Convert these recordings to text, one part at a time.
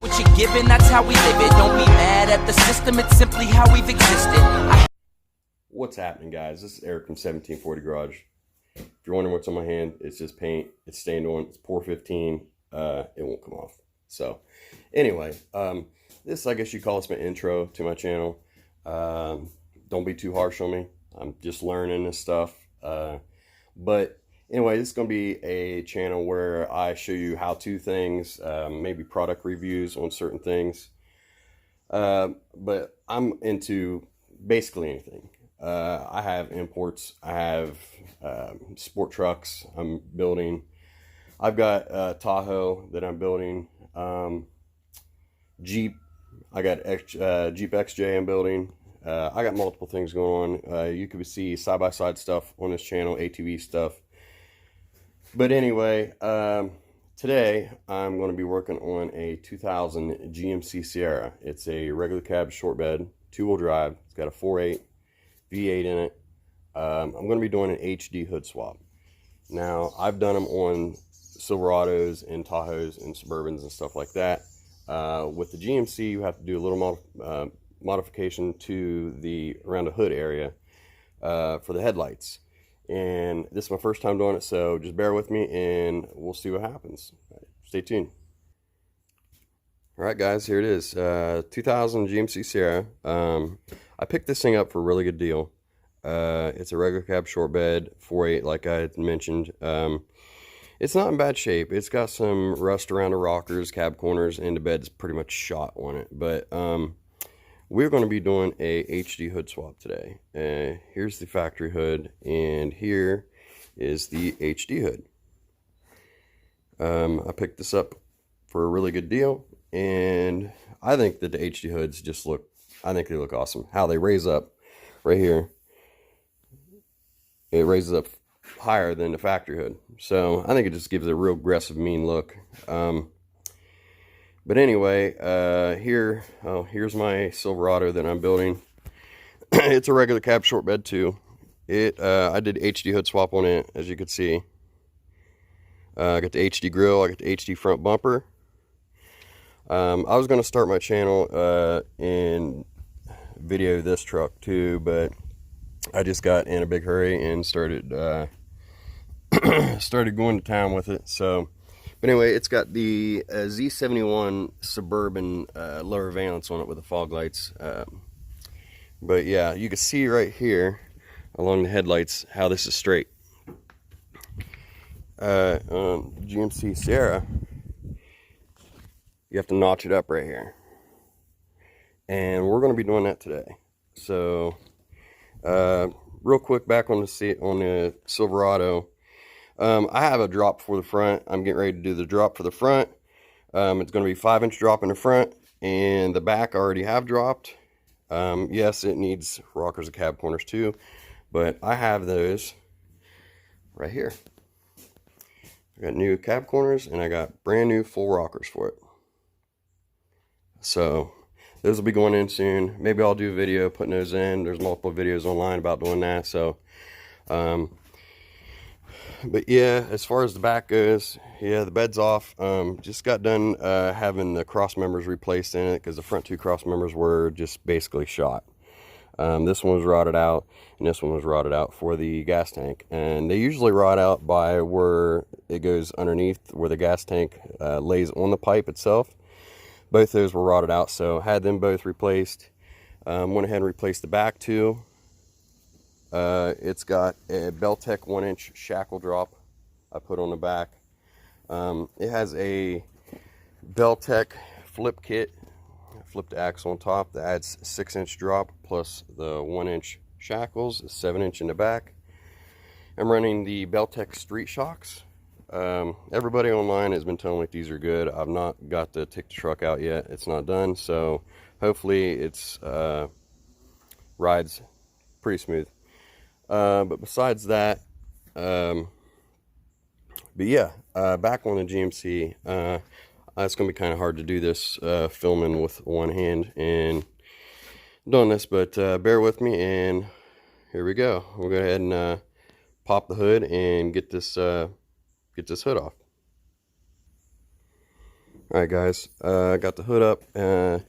What you're given, that's how we live it. Don't be mad at the system, it's simply how we've existed. What's happening, guys? This is Eric from 1740 Garage. If you're wondering what's on my hand, it's just paint. It's stained on. It's pour 15. It won't come off. So anyway, this, I guess you call this my intro to my channel. Don't be too harsh on me. I'm just learning this stuff. But anyway, this is going to be a channel where I show you how-to things, maybe product reviews on certain things. But I'm into basically anything. I have imports. I have sport trucks I'm building. I've got Tahoe that I'm building. Jeep. I got Jeep XJ I'm building. I got multiple things going on. You can see side-by-side stuff on this channel, ATV stuff. But anyway, today I'm going to be working on a 2000 GMC Sierra. It's a regular cab short bed, two-wheel drive. It's got a 4.8 V8 in it. I'm going to be doing an HD hood swap. Now, I've done them on Silverados and Tahoes and Suburbans and stuff like that. With the GMC, you have to do a little modification to around the hood area for the headlights. And this is my first time doing it, so just bear with me and we'll see what happens. Stay tuned. All right, guys, here it is. 2000 GMC Sierra. I picked this thing up for a really good deal. It's a regular cab short bed, 4.8, like I had mentioned. It's not in bad shape. It's got some rust around the rockers, cab corners, and the bed's pretty much shot on it. But we're going to be doing a HD hood swap today. Here's the factory hood, and here is the HD hood. I picked this up for a really good deal, and I think that the HD hoods just I think they look awesome. How they raise up right here. It raises up higher than the factory hood. So I think it just gives it a real aggressive, mean look. But anyway, here's my Silverado that I'm building. It's a regular cab short bed too. I did HD hood swap on it, as you can see. I got the HD grill, I got the HD front bumper. I was going to start my channel and video this truck too, but I just got in a big hurry and started going to town with it. So, but anyway, it's got the Z71 Suburban lower valance on it with the fog lights. But yeah, you can see right here along the headlights how this is straight. GMC Sierra, you have to notch it up right here. And we're going to be doing that today. So, real quick back on the Silverado. I have a drop for the front. I'm getting ready to do the drop for the front. It's going to be 5-inch drop in the front, and the back I already have dropped. Yes, it needs rockers and cab corners too, but I have those right here. I got new cab corners, and I got brand new full rockers for it. So those will be going in soon. Maybe I'll do a video putting those in. There's multiple videos online about doing that. So, but yeah, as far as the back goes, yeah, the bed's off. Just got done having the cross members replaced in it because the front two cross members were just basically shot. This one was rotted out, and this one was rotted out for the gas tank. And they usually rot out by where it goes underneath, where the gas tank lays on the pipe itself. Both those were rotted out, so had them both replaced. Went ahead and replaced the back too. It's got a Beltec 1-inch shackle drop I put on the back. It has a Beltec flip kit, flipped axle on top that adds 6-inch drop plus the 1-inch shackles, 7-inch in the back. I'm running the Beltec street shocks. Everybody online has been telling me these are good. I've not got to take the truck out yet. It's not done, so hopefully it's rides pretty smooth. But besides that, but yeah, back on the GMC, it's gonna be kind of hard to do this filming with one hand and doing this, but bear with me, and here we go. We'll go ahead and pop the hood and get this hood off. All right, guys, I got the hood up. I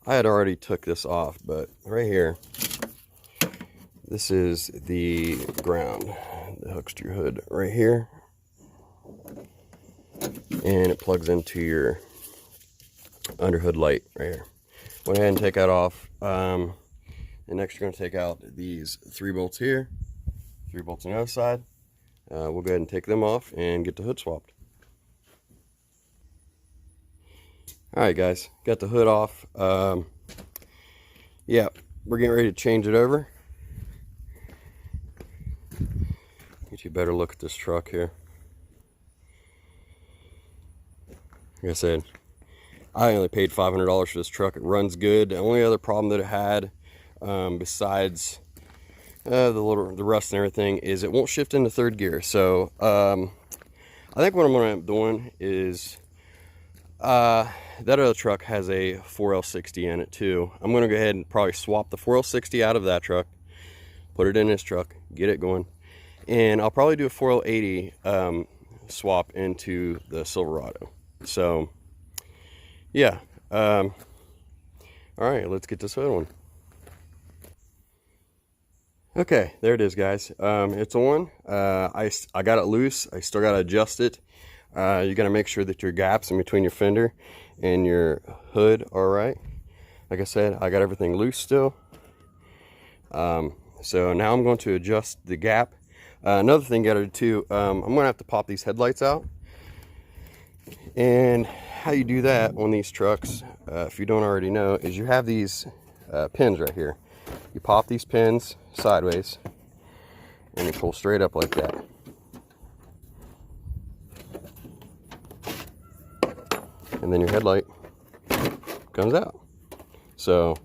had already took this off, but right here, this is the ground that hooks to your hood right here, and it plugs into your underhood light right here. Went ahead and take that off. And next, you're going to take out these 3 bolts here, 3 bolts on the other side. We'll go ahead and take them off and get the hood swapped. All right, guys, got the hood off. Yeah, we're getting ready to change it over. Get you a better look at this truck here. Like I said, I only paid $500 for this truck. It runs good. The only other problem that it had, besides the rust and everything, is it won't shift into 3rd gear. So I think what I'm going to end up doing is that other truck has a 4L60 in it too. I'm going to go ahead and probably swap the 4L60 out of that truck, put it in this truck, get it going, and I'll probably do a 4L80 swap into the Silverado. So yeah, all right, let's get this hood on. Okay, there it is, guys. It's on. I got it loose. I still got to adjust it. You got to make sure that your gaps in between your fender and your hood are right. Like I said, I got everything loose still. So now I'm going to adjust the gap. Another thing you got to do too, I'm going to have to pop these headlights out. And how you do that on these trucks, if you don't already know, is you have these pins right here. You pop these pins sideways and you pull straight up like that. And then your headlight comes out. So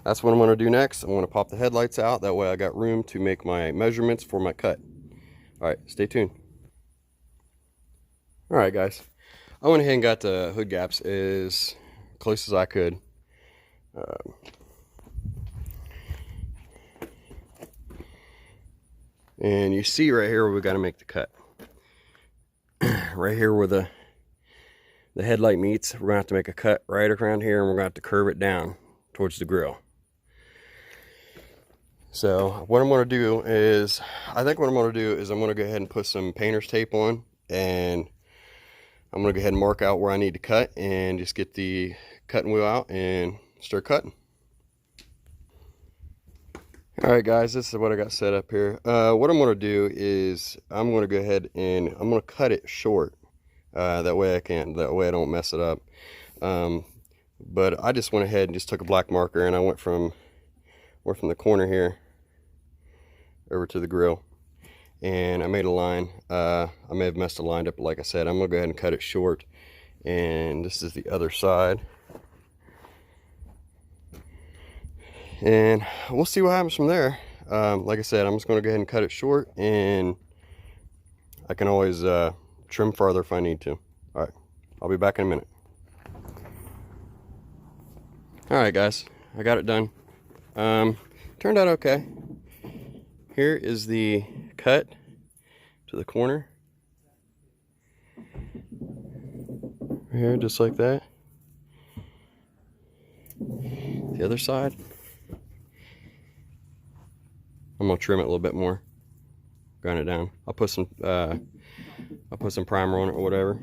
that's what I'm going to do next. I'm going to pop the headlights out. That way I got room to make my measurements for my cut. All right, stay tuned. All right, guys. I went ahead and got the hood gaps as close as I could. And you see right here where we got to make the cut. Right here where the headlight meets, we're going to have to make a cut right around here, and we're going to have to curve it down towards the grill. So what I'm going to do is, I'm going to go ahead and put some painter's tape on, and I'm going to go ahead and mark out where I need to cut and just get the cutting wheel out and start cutting. All right, guys, this is what I got set up here. What I'm going to do is I'm going to go ahead and I'm going to cut it short. That way I don't mess it up. But I just went ahead and just took a black marker, and I went from the corner here over to the grill, and I made a line. I may have messed the line up, but like I said, I'm gonna go ahead and cut it short. And this is the other side, and we'll see what happens from there. Like I said, I'm just gonna go ahead and cut it short, and I can always trim farther if I need to. All right, I'll be back in a minute. All right, guys, I got it done. Turned out okay. Here is the cut to the corner. Here, just like that. The other side, I'm gonna trim it a little bit more, grind it down. I'll put some primer on it or whatever.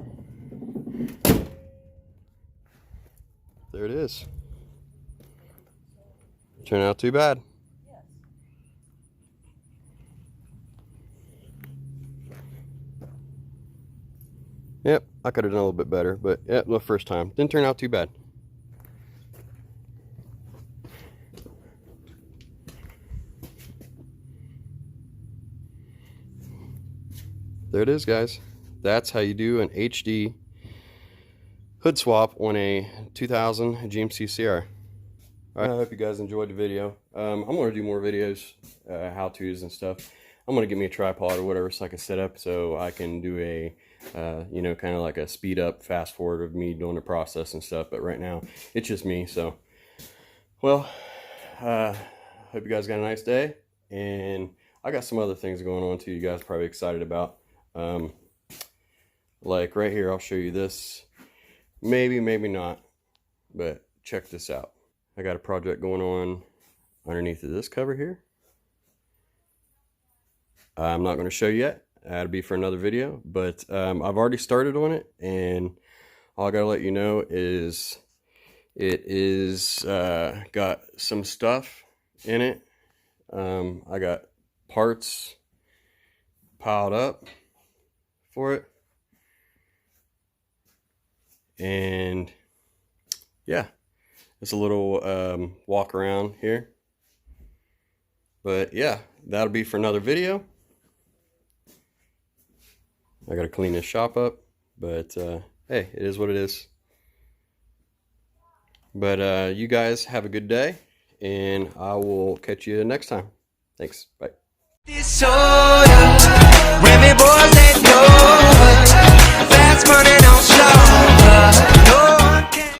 There it is. Turned out too bad. Yep, I could have done a little bit better, but yeah, the first time didn't turn out too bad. There it is, guys. That's how you do an HD hood swap on a 2000 GMC CR. All right, I hope you guys enjoyed the video. I'm going to do more videos, how-tos and stuff. I'm going to get me a tripod or whatever so I can set up so I can do a, you know, kind of like a speed up, fast forward of me doing the process and stuff. But right now, it's just me. So, well, hope you guys got a nice day. And I got some other things going on too you guys are probably excited about. Like right here, I'll show you this. Maybe, maybe not. But check this out. I got a project going on underneath of this cover here. I'm not going to show you yet. That'll be for another video. But I've already started on it, and all I got to let you know is it is got some stuff in it. I got parts piled up for it. And yeah, it's a little walk around here. But yeah, that'll be for another video. I gotta clean this shop up, but hey, it is what it is. But you guys have a good day, and I will catch you next time. Thanks. Bye. Remy boys, they know fast money don't show.